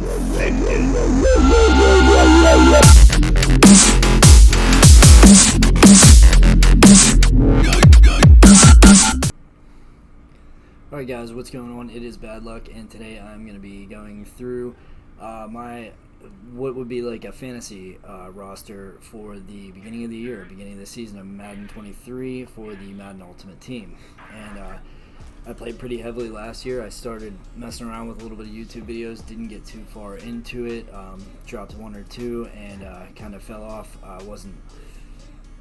Alright guys, what's going on? It is Bad Luck, and today I'm going to be going through what would be like a fantasy roster for the beginning of the year, beginning of the season of Madden 23 for the Madden Ultimate Team. And I played pretty heavily last year. I started messing around with a little bit of YouTube videos, didn't get too far into it, dropped one or two, and kind of fell off. I wasn't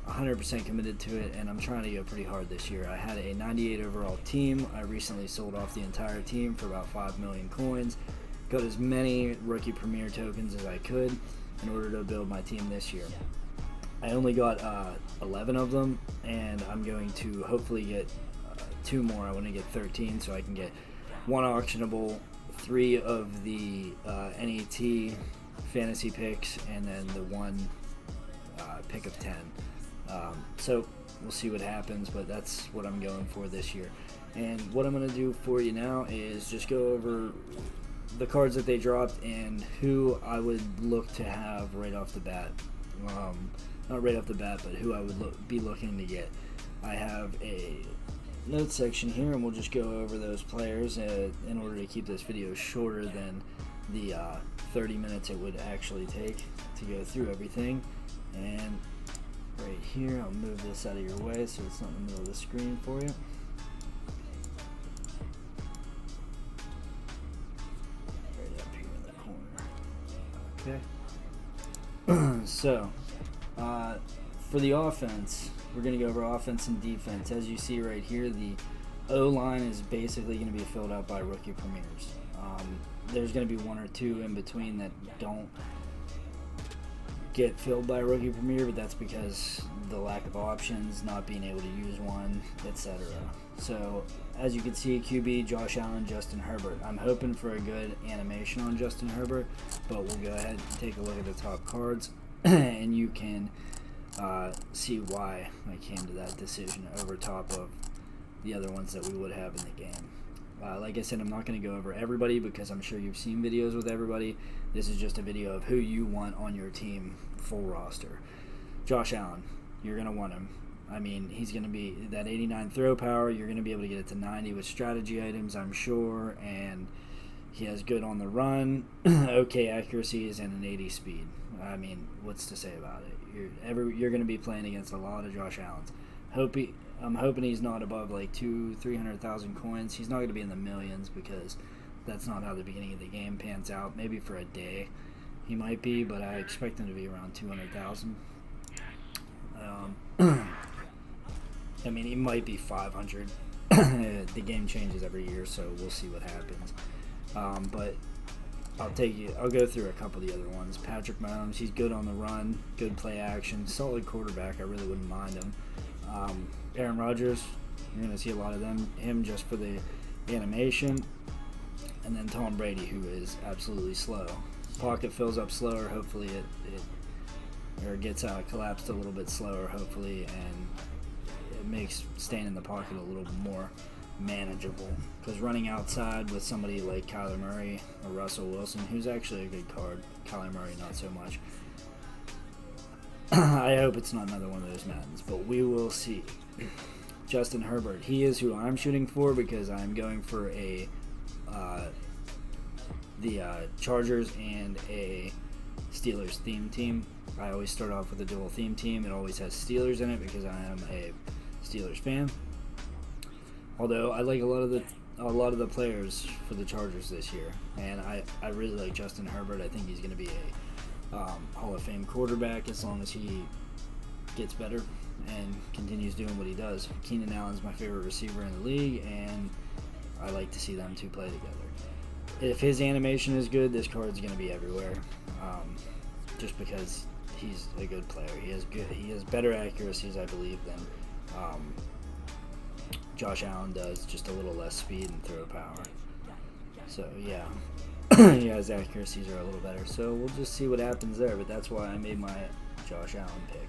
100% committed to it, and I'm trying to go pretty hard this year. I had a 98 overall team. I recently sold off the entire team for about 5 million coins. Got as many rookie premier tokens as I could in order to build my team this year. I only got 11 of them, and I'm going to hopefully get 2 more. I want to get 13 so I can get 1 auctionable, 3 of the NET fantasy picks, and then the 1 pick of 10. So we'll see what happens, but that's what I'm going for this year. And what I'm going to do for you now is just go over the cards that they dropped and who I would look to have right off the bat. Not right off the bat, but who I would be looking to get. I have a notes section here, and we'll just go over those players in order to keep this video shorter than the 30 minutes it would actually take to go through everything. And right here, I'll move this out of your way so it's not in the middle of the screen for you. Right up here in the corner. Okay. So, for the offense, we're going to go over offense and defense. As you see right here, the O-line is basically going to be filled out by rookie premiers. There's going to be 1 or 2 in between that don't get filled by a rookie premier, but that's because the lack of options, not being able to use one, etc. So as you can see, QB Josh Allen, Justin Herbert. I'm hoping for a good animation on Justin Herbert, but we'll go ahead and take a look at the top cards and you can see why I came to that decision over top of the other ones that we would have in the game. Like I said, I'm not going to go over everybody because I'm sure you've seen videos with everybody. This is just a video of who you want on your team, full roster. Josh Allen, you're going to want him. I mean, he's going to be that 89 throw power. You're going to be able to get it to 90 with strategy items, I'm sure. And he has good on the run, okay accuracies, and an 80 speed. I mean, what's to say about it? You're going to be playing against a lot of Josh Allens. I'm hoping he's not above like 200,000-300,000 coins. He's not going to be in the millions because that's not how the beginning of the game pans out. Maybe for a day he might be, but I expect him to be around 200,000. I mean, he might be 500. The game changes every year, so we'll see what happens. But I'll go through a couple of the other ones. Patrick Mahomes, he's good on the run, good play action, solid quarterback. I really wouldn't mind him. Aaron Rodgers, you're going to see a lot of him just for the animation. And then Tom Brady, who is absolutely slow. Pocket fills up slower, hopefully it gets collapsed a little bit slower, hopefully, and it makes staying in the pocket a little more manageable. Because running outside with somebody like Kyler Murray or Russell Wilson, who's actually a good card, Kyler Murray not so much. I hope it's not another one of those Maddens, but we will see. Justin Herbert, he is who I'm shooting for because I'm going for the Chargers and a Steelers theme team. I always start off with a dual theme team. It always has Steelers in it because I am a Steelers fan. Although I like a lot of the players for the Chargers this year, and I really like Justin Herbert. I think he's going to be a Hall of Fame quarterback as long as he gets better and continues doing what he does. Keenan Allen's my favorite receiver in the league, and I like to see them two play together. If his animation is good, this card's going to be everywhere, just because he's a good player. He has better accuracies, I believe, than Josh Allen does, just a little less speed and throw power. So yeah. Yeah, his accuracies are a little better. So we'll just see what happens there, but that's why I made my Josh Allen pick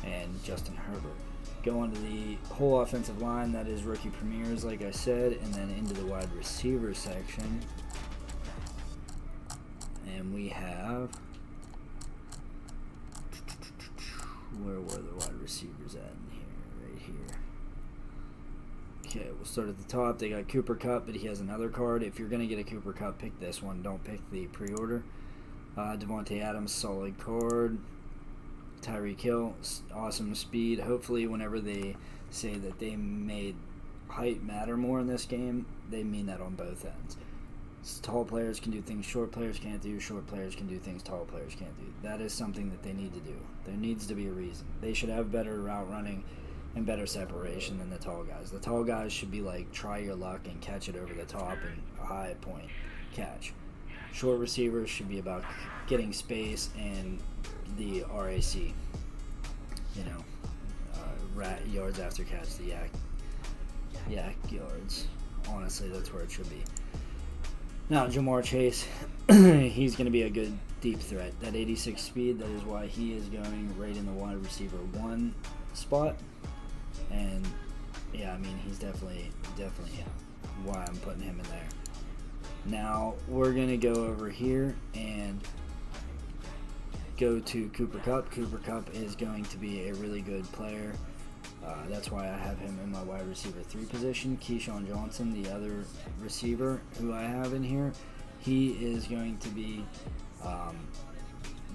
and Justin Herbert. Go on to the whole offensive line, that is rookie premieres, like I said, and then into the wide receiver section. And we have, where were the wide receivers at in here? Right here. Okay, we'll start at the top. They got Cooper Kupp, but he has another card. If you're going to get a Cooper Kupp, pick this one. Don't pick the pre-order. Devontae Adams, solid card. Tyreek Hill, awesome speed. Hopefully whenever they say that they made height matter more in this game, they mean that on both ends. Tall players can do things short players can't do. Short players can do things tall players can't do. That is something that they need to do. There needs to be a reason. They should have better route running and better separation than the tall guys. The tall guys should be like, try your luck and catch it over the top and a high point catch. Short receivers should be about getting space and the RAC, yards after catch, the yak yards. Honestly, that's where it should be. Now, Jamar Chase, he's going to be a good deep threat. That 86 speed, that is why he is going right in the wide receiver 1 spot. And, yeah, I mean, he's definitely why I'm putting him in there. Now, we're going to go over here and go to Cooper Kupp. Cooper Kupp is going to be a really good player. That's why I have him in my wide receiver 3 position. Keyshawn Johnson, the other receiver who I have in here, he is going to be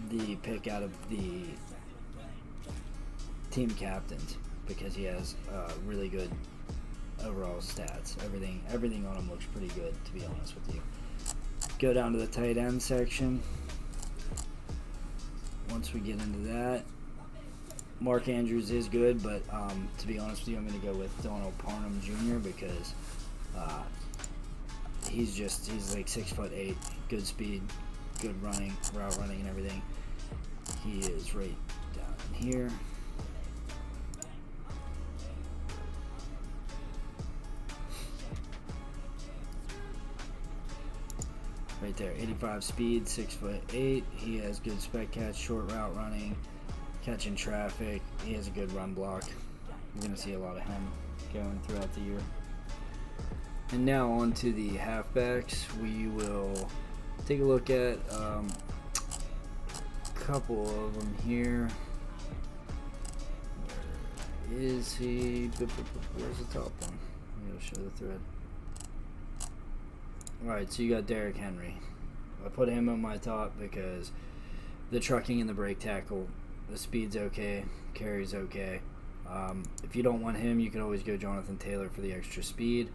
the pick out of the team captains because he has really good overall stats. Everything on him looks pretty good, to be honest with you. Go down to the tight end section. Once we get into that, Mark Andrews is good, but to be honest with you, I'm going to go with Donald Parham Jr. because he's like 6'8", good speed, good route running and everything. He is right down in here. Right there, 85 speed, 6'8". He has good spec catch, short route running, catching traffic. He has a good run block. You're going to see a lot of him going throughout the year. And now on to the halfbacks. We will take a look at a couple of them here. Where is he? Where's the top one? I'm going to show the thread. Alright, so you got Derrick Henry. I put him on my top because the trucking and the break tackle, the speed's okay, carry's okay. If you don't want him, you can always go Jonathan Taylor for the extra speed,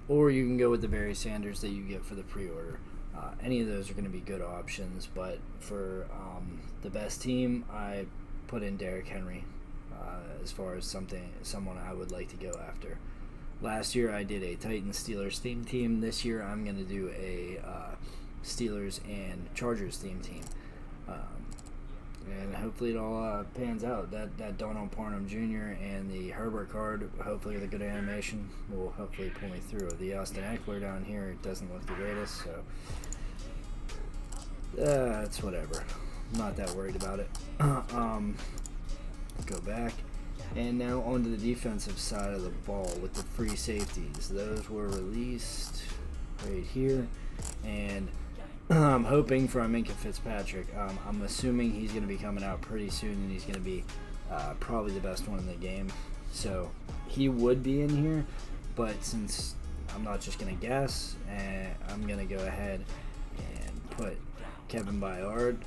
or you can go with the Barry Sanders that you get for the pre-order. Any of those are going to be good options, but for the best team, I put in Derrick Henry as far as someone I would like to go after. Last year I did a Titans-Steelers theme team. This year I'm going to do a Steelers and Chargers theme team. And hopefully it all pans out. That Donald Parham Jr. and the Herbert card, hopefully with a good animation, will hopefully pull me through. The Austin Eckler down here doesn't look the greatest, so it's whatever. I'm not that worried about it. Go back. And now onto the defensive side of the ball with the free safeties. Those were released right here. And I'm hoping for a Minkah Fitzpatrick. I'm assuming he's going to be coming out pretty soon, and he's going to be probably the best one in the game. So he would be in here, but since I'm not just going to guess, I'm going to go ahead and put Kevin Byard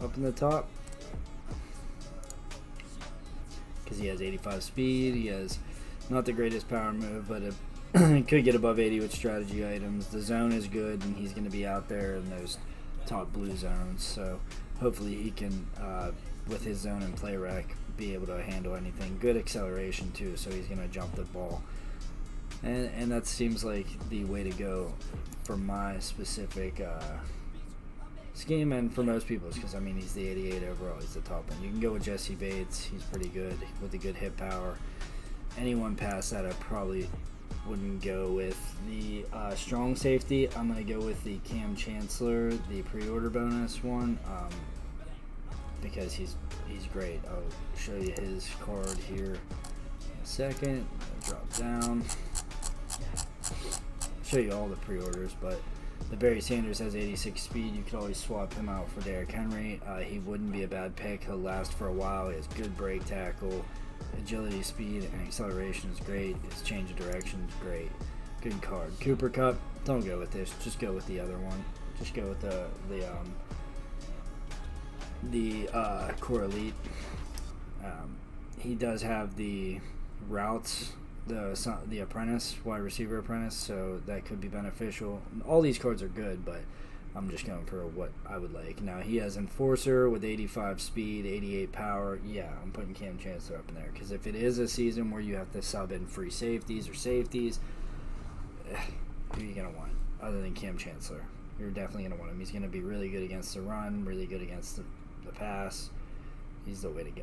up in the top. Because he has 85 speed, he has not the greatest power move, but it could get above 80 with strategy items. The zone is good, and he's going to be out there in those top blue zones. So hopefully he can, with his zone and play rec, be able to handle anything. Good acceleration too, so he's going to jump the ball. And that seems like the way to go for my specific scheme, and for most people's, because I mean he's the 88 overall, he's the top one. You can go with Jesse Bates, he's pretty good with the good hit power. Anyone past that I probably wouldn't go with. The strong safety, I'm going to go with the Cam Chancellor, the pre-order bonus one, because he's great. I'll show you his card here in a second. I'll drop down, show you all the pre-orders, but The Barry Sanders has 86 speed. You could always swap him out for Derrick Henry. He wouldn't be a bad pick. He'll last for a while. He has good break tackle, agility, speed, and acceleration is great. His change of direction is great. Good card. Cooper Kupp, don't go with this. Just go with the other one. Just go with the Core Elite. He does have the routes, the apprentice, wide receiver apprentice, so that could be beneficial. All these cards are good, but I'm just going for what I would like. Now, he has Enforcer with 85 speed, 88 power. Yeah, I'm putting Cam Chancellor up in there, because if it is a season where you have to sub in free safeties, who are you going to want other than Cam Chancellor? You're definitely going to want him. He's going to be really good against the run, really good against the pass. He's the way to go.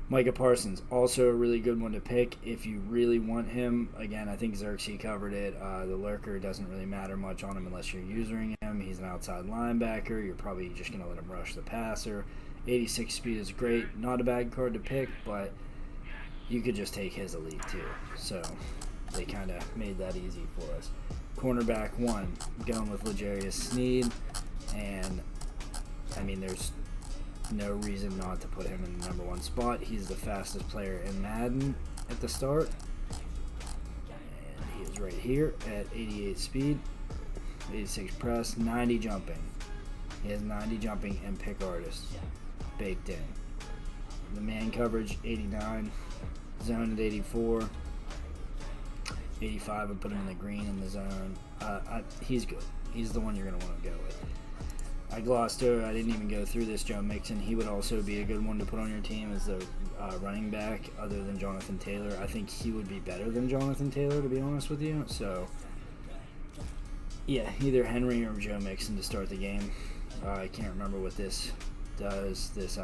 Micah Parsons, also a really good one to pick if you really want him. Again, I think Xerxes covered it. The lurker doesn't really matter much on him unless you're using him. He's an outside linebacker. You're probably just going to let him rush the passer. 86 speed is great. Not a bad card to pick, but you could just take his elite too. So they kind of made that easy for us. Cornerback 1, going with L'Jarius Sneed. And, I mean, there's no reason not to put him in the number 1 spot. He's the fastest player in Madden at the start. And he is right here at 88 speed, 86 press, 90 jumping. He has 90 jumping and pick artist baked in. The man coverage, 89. Zone at 84. 85, I put him in the green in the zone. He's good. He's the one you're going to want to go with. I glossed over, I didn't even go through this, Joe Mixon. He would also be a good one to put on your team as the running back other than Jonathan Taylor. I think he would be better than Jonathan Taylor, to be honest with you. So, yeah, either Henry or Joe Mixon to start the game. I can't remember what this does, this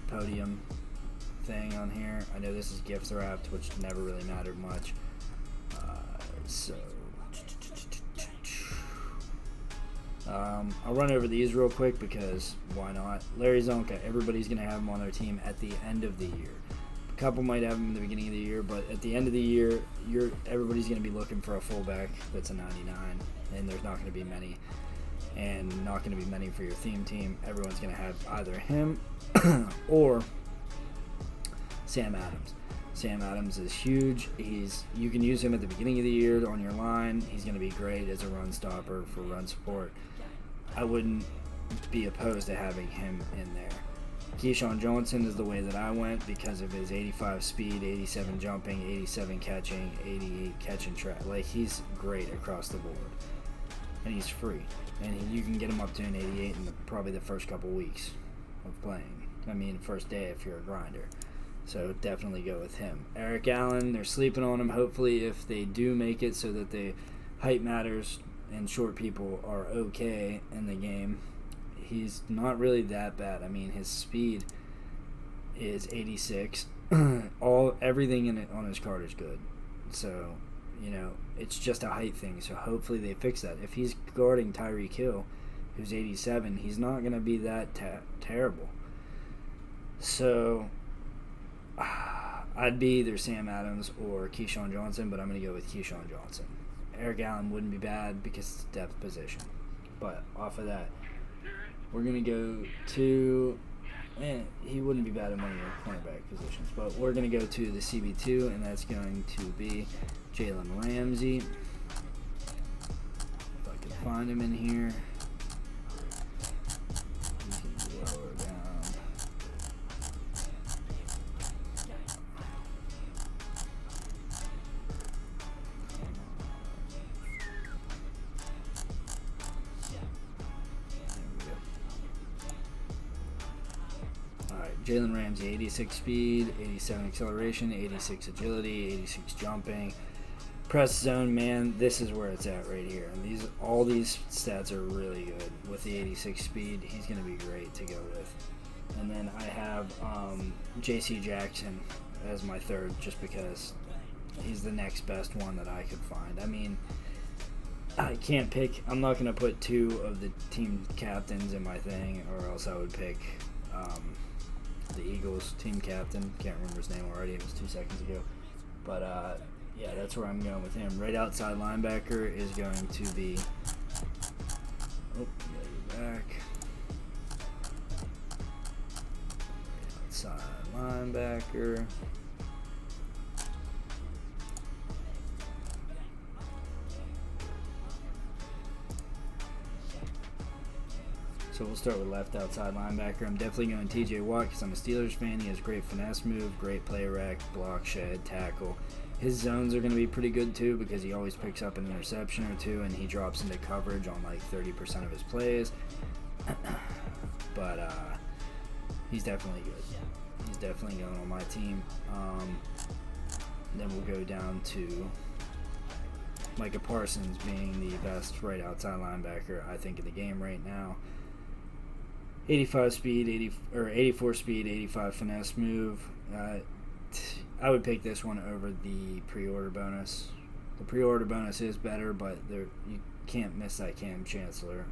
podium thing on here. I know this is gift wrapped, which never really mattered much. I'll run over these real quick because why not? Larry Zonka, everybody's going to have him on their team at the end of the year. A couple might have him in the beginning of the year, but at the end of the year, everybody's going to be looking for a fullback that's a 99, and there's not going to be many, and not going to be many for your theme team. Everyone's going to have either him or Sam Adams. Sam Adams is huge. You can use him at the beginning of the year on your line. He's going to be great as a run stopper for run support. I wouldn't be opposed to having him in there. Keyshawn Johnson is the way that I went because of his 85 speed, 87 jumping, 87 catching, 88 catch and track. Like, he's great across the board. And he's free. And you can get him up to an 88 in probably the first couple weeks of playing. I mean, first day if you're a grinder. So definitely go with him. Eric Allen, they're sleeping on him. Hopefully if they do make it so that the height matters and short people are okay in the game, he's not really that bad. I mean, his speed is 86. Everything on his card is good. So, it's just a height thing. So hopefully they fix that. If he's guarding Tyreek Hill, who's 87, he's not going to be that terrible. So I'd be either Sam Adams or Keyshawn Johnson, but I'm going to go with Keyshawn Johnson. Eric Allen wouldn't be bad because it's depth position. But off of that, we're going to go to... he wouldn't be bad in one of your cornerback positions. But we're going to go to the CB2, and that's going to be Jalen Ramsey. If I can find him in here. Lower down. Jalen Ramsey, 86 speed, 87 acceleration, 86 agility, 86 jumping. Press zone, man, this is where it's at right here. And all these stats are really good. With the 86 speed, he's going to be great to go with. And then I have J.C. Jackson as my third, just because he's the next best one that I could find. I mean, I can't pick. I'm not going to put two of the team captains in my thing, or else I would pick the Eagles team captain. Can't remember his name already. It was 2 seconds ago. But, yeah, that's where I'm going with him. Right outside linebacker is going to be. Oh, back. Outside linebacker. So we'll start with left outside linebacker. I'm definitely going TJ Watt because I'm a Steelers fan. He has great finesse move, great play rec, block, shed, tackle. His zones are going to be pretty good too because he always picks up an interception or two and he drops into coverage on like 30% of his plays. But he's definitely good. He's definitely going on my team. Then we'll go down to Micah Parsons being the best right outside linebacker I think in the game right now. 85 speed, 84 speed, 85 finesse move. I would pick this one over the pre-order bonus. The pre-order bonus is better, but you can't miss that Cam Chancellor.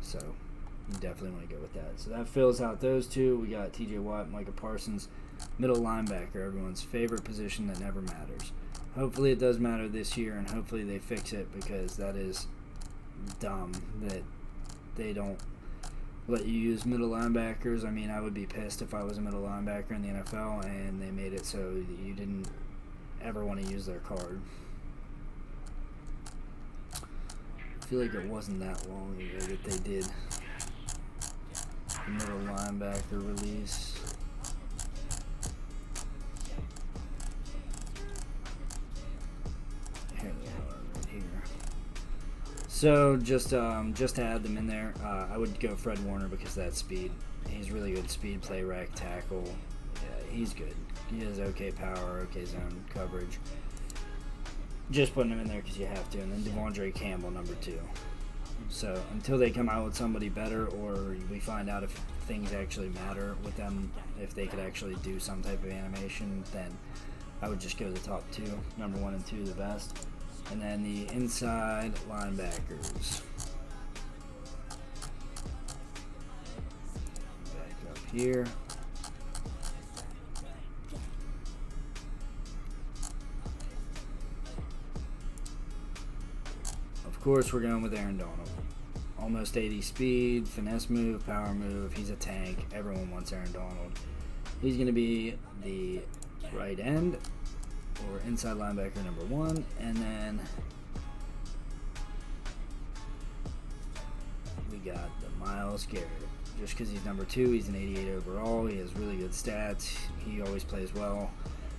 So you definitely want to go with that. So that fills out those two. We got TJ Watt, Micah Parsons, middle linebacker, everyone's favorite position that never matters. Hopefully it does matter this year, and hopefully they fix it because that is dumb that they don't let you use middle linebackers. I mean, I would be pissed if I was a middle linebacker in the NFL and they made it so that you didn't ever want to use their card. I feel like it wasn't that long ago that they did the middle linebacker release. Here they are, right here. So just to add them in there, I would go Fred Warner because that's speed. He's really good speed, play rec, tackle. Yeah, he's good. He has okay power, okay zone coverage. Just putting him in there because you have to. And then Devondre Campbell, number 2. So until they come out with somebody better or we find out if things actually matter with them, if they could actually do some type of animation, then I would just go the top 2, number 1 and 2 the best. And then the inside linebackers. Back up here. Of course, we're going with Aaron Donald. Almost 80 speed, finesse move, power move. He's a tank. Everyone wants Aaron Donald. He's going to be the right end or inside linebacker number 1. And then we got the Myles Garrett. Just because he's number 2, he's an 88 overall. He has really good stats. He always plays well,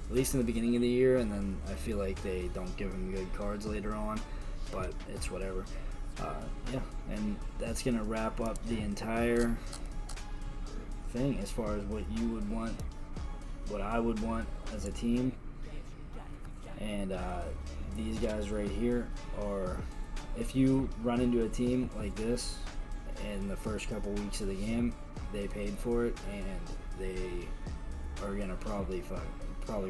at least in the beginning of the year. And then I feel like they don't give him good cards later on. But it's whatever. Yeah, and that's going to wrap up the entire thing as far as what you would want, what I would want as a team. And these guys right here are, if you run into a team like this in the first couple weeks of the game, they paid for it, and they are going to probably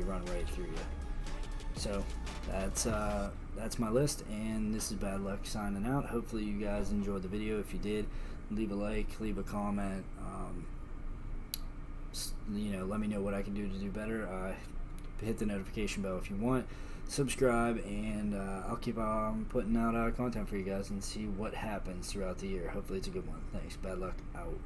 run right through you. So that's my list, and this is Bad Luck signing out. Hopefully you guys enjoyed the video. If you did, leave a like, leave a comment. Let me know what I can do to do better. Hit the notification bell if you want. Subscribe, and I'll keep putting out content for you guys and see what happens throughout the year. Hopefully it's a good one. Thanks. Bad Luck out.